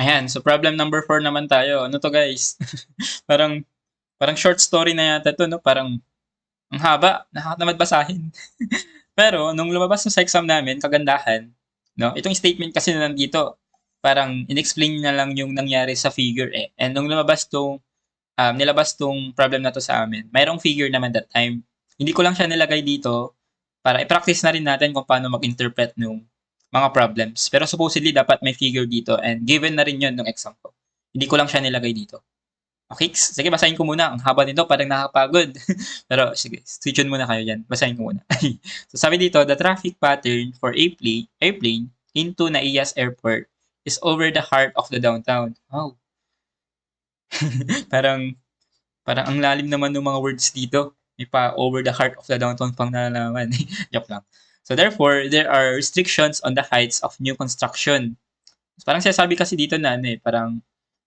Ayan, so problem number 4 naman tayo. Ano to guys? parang parang short story na yata to, no? Parang ang haba, nakakatamad basahin. Pero nung lumabas na sa exam namin, kagandahan, no? Itong statement kasi na nandito, parang inexplain na lang yung nangyari sa figure eh. And nung lumabas tong nilabas tong problem na to sa amin, mayroong figure naman that time. Hindi ko lang siya nilagay dito para i-practice na rin natin kung paano mag-interpret ng mga problems. Pero supposedly, dapat may figure dito and given na rin yun ng exam ko. Hindi ko lang siya nilagay dito. Okay, sige, basahin ko muna. Ang haba nito, parang nakakapagod. Pero sige, switch on muna kayo dyan. Basahin ko muna. So sabi dito, the traffic pattern for airplane into Naias Airport is over the heart of the downtown. Wow. parang Parang ang lalim naman ng mga words dito. May pa over the heart of the downtown pang nalalaman. Joke lang. So therefore, there are restrictions on the heights of new construction. Parang sinasabi kasi dito na ano eh, parang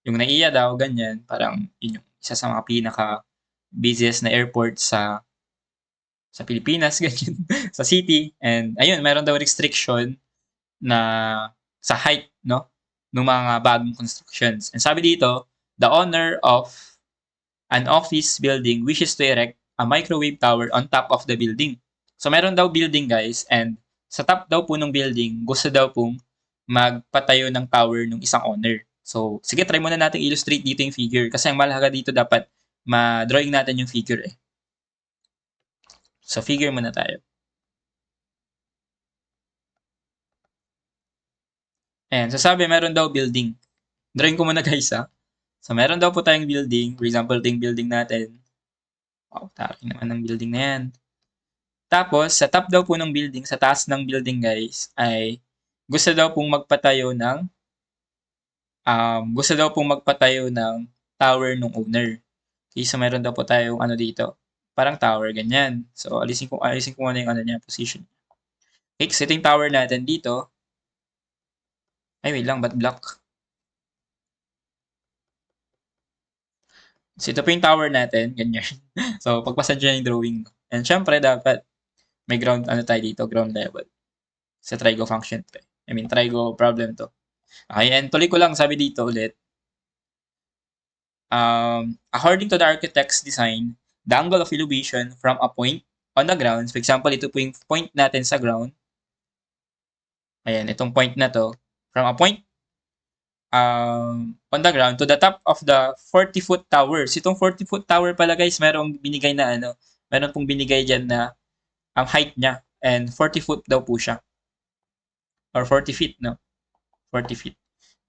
yung NAIA daw, ganyan, parang yun yung isa sa mga pinaka busiest na airport sa Pilipinas, ganyan, sa city. And ayun, meron daw restriction na sa height, no? Ng mga bagong constructions. And sabi dito, the owner of an office building wishes to erect a microwave tower on top of the building. So meron daw building guys and sa top daw po ng building gusto daw pong magpatayo ng tower ng isang owner. So sige, try muna natin illustrate dito yung figure kasi ang mahalaga dito dapat ma-drawing natin yung figure eh. So figure muna tayo. Ayan, so sabi meron daw building. Drawing ko muna guys ha. So meron daw po tayong building. For example, ito yung building natin. Wow, taking naman ng building na yan. Tapos, sa top daw po ng building, sa taas ng building guys, ay gusto daw pong magpatayo ng tower ng owner. Okay, so meron daw po tayong ano dito, parang tower ganyan. So alisin ko muna yung ano niya, position. Okay, so ito yung tower natin dito. Ay, wait lang, ba't block? So ito po yung tower natin, ganyan. So pagpasa dyan yung drawing. And syempre dapat may ground ano tayo dito, ground level. Sa trigo function to. I mean, trigo problem to. Okay, and tuloy ko lang sabi dito ulit, according to the architect's design, the angle of elevation from a point on the ground, for example, ito po yung point natin sa ground. Ayan, itong point na to, from a point on the ground to the top of the 40-foot tower. So, itong 40-foot tower pala guys, merong binigay na ano, meron pong binigay dyan na ang height niya. And 40 foot daw po siya. Or 40 feet, no? 40 feet.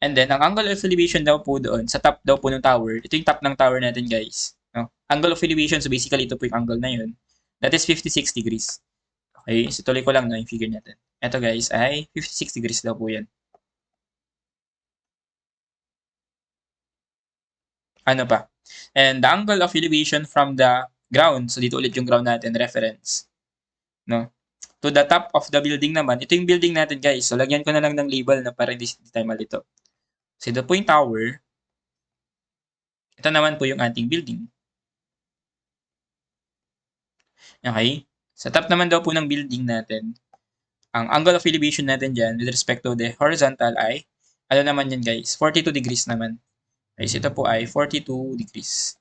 And then, ang angle of elevation daw po doon, sa top daw po ng tower, ito yung top ng tower natin guys. No? Angle of elevation, so basically ito po yung angle na yun. That is 56 degrees. Okay, so tuloy ko lang na yung figure natin. Ito guys ay 56 degrees daw po yan. Ano pa? And the angle of elevation from the ground, so dito ulit yung ground natin, reference. No? To the top of the building naman, ito yung building natin guys. So lagyan ko na lang ng label na para hindi tayo malito. So ito po yung tower. Ito naman po yung ating building. Okay? Sa top naman daw po ng building natin, ang angle of elevation natin dyan with respect to the horizontal ay, ano naman yan guys? 42 degrees naman. Okay, so ito po ay 42 degrees.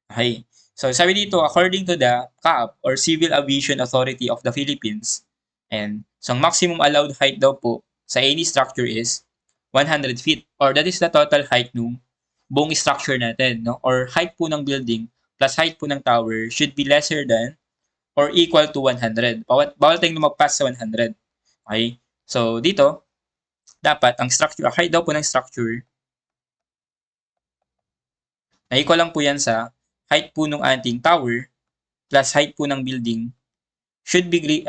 Okay. So sabi dito, according to the CAAP or Civil Aviation Authority of the Philippines, and so ang maximum allowed height daw po sa any structure is 100 feet or that is the total height ng buong structure natin, no? Or height po ng building plus height po ng tower should be lesser than or equal to 100. Bawal tayong lumagpas sa 100. Okay? So dito, dapat ang structure, height daw po ng structure na equal lang po yan sa height po ng ating tower plus height po ng building should be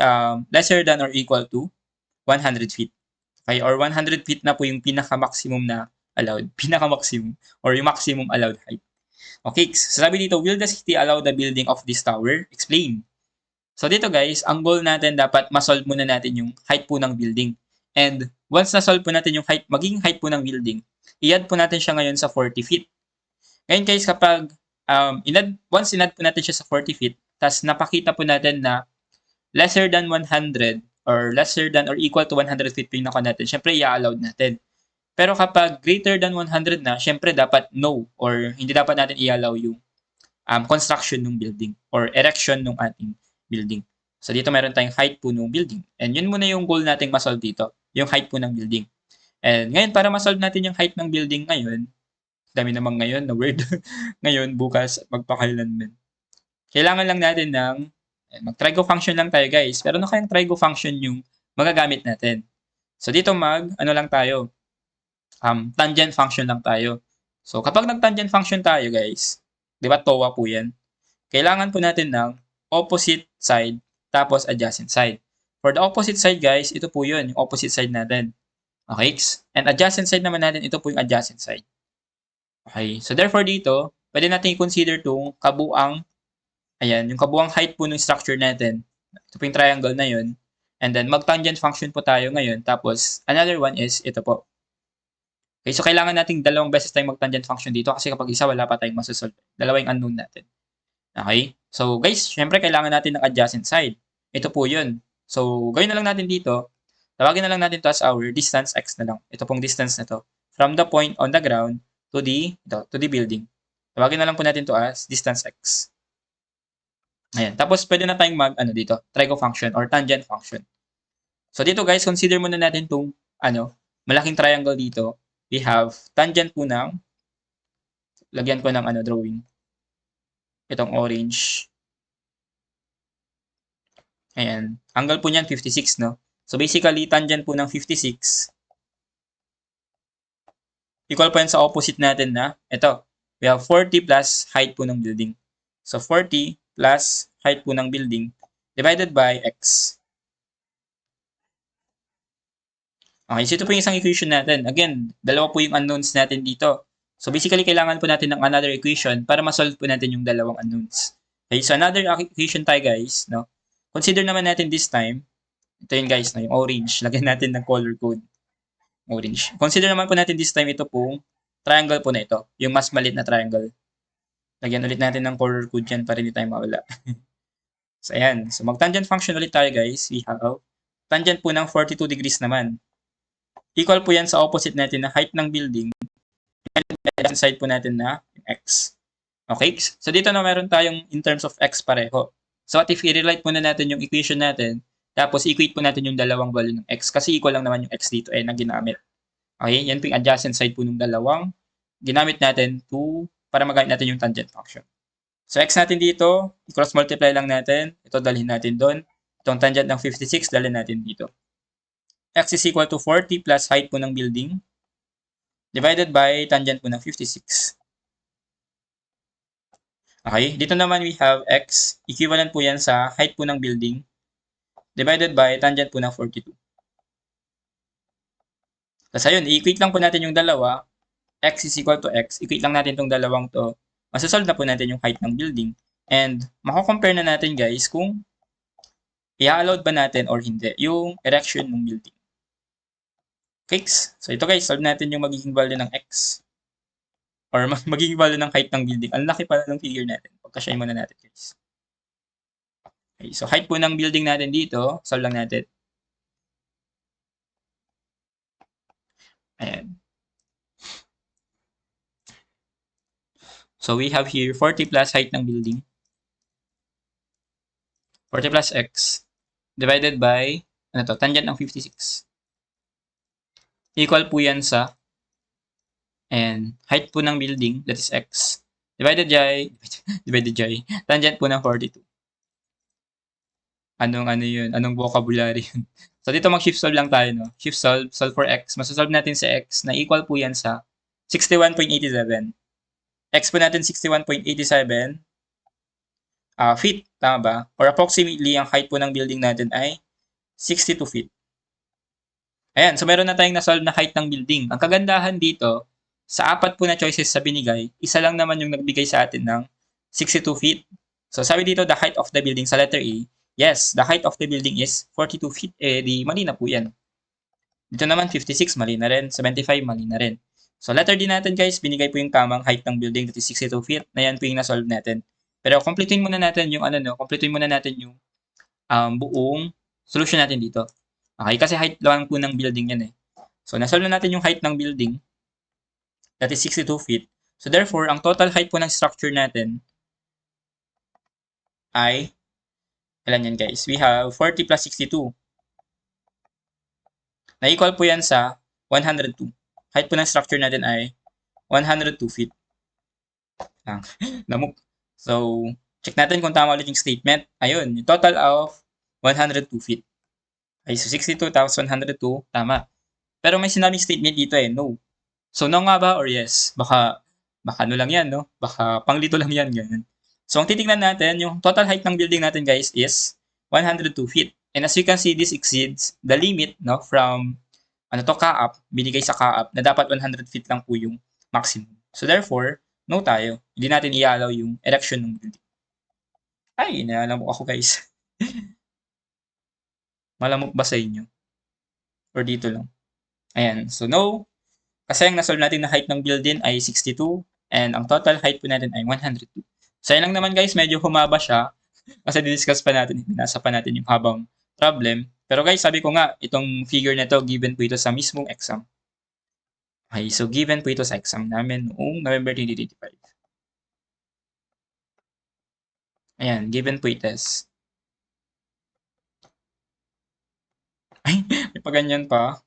lesser than or equal to 100 feet. Okay? Or 100 feet na po yung pinaka-maximum na allowed. Pinaka-maximum or yung maximum allowed height. Okay, so sabi dito, will the city allow the building of this tower? Explain. So dito guys, ang goal natin dapat masolve muna natin yung height po ng building. And once na-solve po natin yung height, magiging height po ng building, i-add po natin siya ngayon sa 40 feet. Ngayon guys, kapag once in-add po natin siya sa 40 feet, tas napakita po natin na lesser than 100 or lesser than or equal to 100 feet po yung nakuha natin, syempre i-allowed natin. Pero kapag greater than 100 na, syempre dapat no or hindi dapat natin i-allow yung construction ng building or erection ng ating building. So dito meron tayong height po ng building. And yun muna yung goal nating masolve dito, yung height po ng building. And ngayon, para masolve natin yung height ng building ngayon, dami namang ngayon na word, ngayon, bukas, magpakailanman. Kailangan lang natin ng, mag-trigo function lang tayo guys. Pero ano kayang trigo function yung magagamit natin? So dito ano lang tayo, tangent function lang tayo. So kapag nag-tangent function tayo guys, di ba TOA po yan? Kailangan po natin ng opposite side tapos adjacent side. For the opposite side guys, ito po yun, yung opposite side natin. Okay? And adjacent side naman natin, ito po yung adjacent side. Okay? So therefore dito, pwede natin i-consider itong kabuang, ayan, yung kabuang height po ng structure natin. Ito po yung triangle na yun. And then mag-tangent function po tayo ngayon. Tapos another one is ito po. Okay, so kailangan nating dalawang beses tayong mag-tangent function dito kasi kapag isa wala pa tayong masasolve. Dalawa yung unknown natin. Okay? So guys, syempre kailangan natin ng adjacent side. Ito po yun. So gawin na lang natin dito. Tawagin na lang natin to as our distance x na lang. Ito pong distance na to. From the point on the ground to the building. Tawagin na lang po natin to as distance x. Ayan. Tapos pwede na tayong dito, trigo function or tangent function. So dito guys, consider muna natin itong malaking triangle dito. We have tangent po ng, lagyan ko ng drawing. Itong orange. Ayan. Angle po niyan 56, no? So basically, tangent po ng 56. Equal po yan sa opposite natin na, ito. We have 40 plus height po ng building. So 40 plus height po ng building divided by x. Okay, so ito po yung isang equation natin. Again, dalawa po yung unknowns natin dito. So basically, kailangan po natin ng another equation para ma-solve po natin yung dalawang unknowns. Okay, so another equation tayo guys, no? Consider naman natin this time, ito yun guys, no? Yung orange. Lagyan natin ng color code. Orange. Consider naman po natin this time ito pong triangle po na ito. Yung mas maliit na triangle. Lagyan ulit natin ng color code yan para hindi tayo mawala. So ayan. So mag-tangent function ulit tayo guys. We have tangent po ng 42 degrees naman. Equal po yan sa opposite natin na height ng building. And side po natin na x. Okay? So dito na meron tayong in terms of x pareho. So what if i-relate muna natin yung equation natin, tapos equate po natin yung dalawang value ng x kasi equal lang naman yung x dito na ginamit. Okay? Yan po yung adjacent side po ng dalawang ginamit natin para magamit natin yung tangent function. So x natin dito, i-cross multiply lang natin. Ito dalhin natin doon. Itong tangent ng 56 dalhin natin dito. X is equal to 40 plus height po ng building divided by tangent po ng 56. Okay, dito naman we have x, equivalent po yan sa height po ng building divided by tangent po ng 42. Tapos ayun, i-equate lang po natin yung dalawa. X is equal to x. Equate lang natin itong dalawang to. Masasolve na po natin yung height ng building. And mako-compare na natin guys kung i-allowed ba natin or hindi yung erection ng building. Okay, so ito guys, solve natin yung magiging value ng x or magiging value ng height ng building. Ang laki pala ng figure natin. Pagkasyahin muna natin guys. Okay, so height po ng building natin dito, solve lang natin. Ayan. So we have here 40 plus height ng building. 40 plus x divided by, tangent ng 56. Equal po yan sa height po ng building, that is x, divided by tangent po ng 42. Anong vocabulary yun? So dito mag-shift solve lang tayo, no? Shift solve for x. Masasolve natin sa x na equal po yan sa 61.87. X po natin 61.87 feet, tama ba? Or approximately, ang height po ng building natin ay 62 feet. Ayan, so meron na tayong na-solve na height ng building. Ang kagandahan dito, sa apat po na choices sa binigay, isa lang naman yung nagbigay sa atin ng 62 feet. So sabi dito, the height of the building sa letter A, yes, the height of the building is 42 feet. Di mali na po yan. Dito naman 56, mali na rin. 75, mali na rin. So letter D natin guys, binigay po yung tamang height ng building, that is 62 feet. Na yan po yung na-solve natin. Pero completein muna natin yung buong solution natin dito. Okay, kasi height lang po ng building yan So, nasolve na natin yung height ng building. That is 62 feet. So, therefore, ang total height po ng structure natin ay, ilan yan guys? We have 40 plus 62. Na-equal po yan sa 102. Height po ng structure natin ay 102 feet. Lang. Namuk. So, check natin kung tama ulit yung statement. Ayun, yung total of 102 feet. Ay, so 62 times 102, tama. Pero may sinabing statement dito no. So, no nga ba or yes? Baka ano lang yan, no? Baka panglito lang yan, ganyan. So, ang titignan natin, yung total height ng building natin, guys, is 102 feet. And as you can see, this exceeds the limit, no, from, ka-up, binigay sa ka-up, na dapat 100 feet lang po yung maximum. So, therefore, no tayo. Hindi natin i-allow yung erection ng building. Ay, naalamok ako, guys. Malamok ba sa inyo? Or dito lang? Ayan. So, no. Kasi ang nasolve natin na height ng building ay 62 and ang total height po natin ay 102. So, yun lang naman guys, medyo humaba siya kasi didiscuss pa natin, binasa pa natin yung habang problem. Pero guys, sabi ko nga, itong figure na to, given po ito sa mismong exam. Okay, so given po ito sa exam namin noong November 2025. Ayan, given po ito. Ay, may paganyan pa.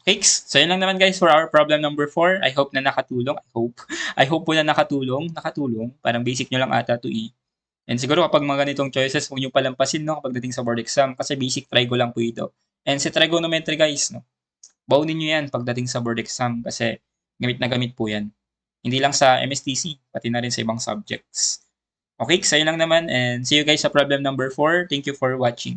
Okay, so yun lang naman guys for our problem number 4. I hope na nakatulong. I hope po na nakatulong. Parang basic nyo lang ata to And siguro kapag mga ganitong choices, huwag nyo palampasin, no, kapag dating sa board exam. Kasi basic trigo lang po ito. And sa trigonometry guys, no, baunin nyo yan pagdating sa board exam. Kasi gamit na gamit po yan. Hindi lang sa MSTC, pati na rin sa ibang subjects. Okay, so yun lang naman. And see you guys sa problem number 4. Thank you for watching.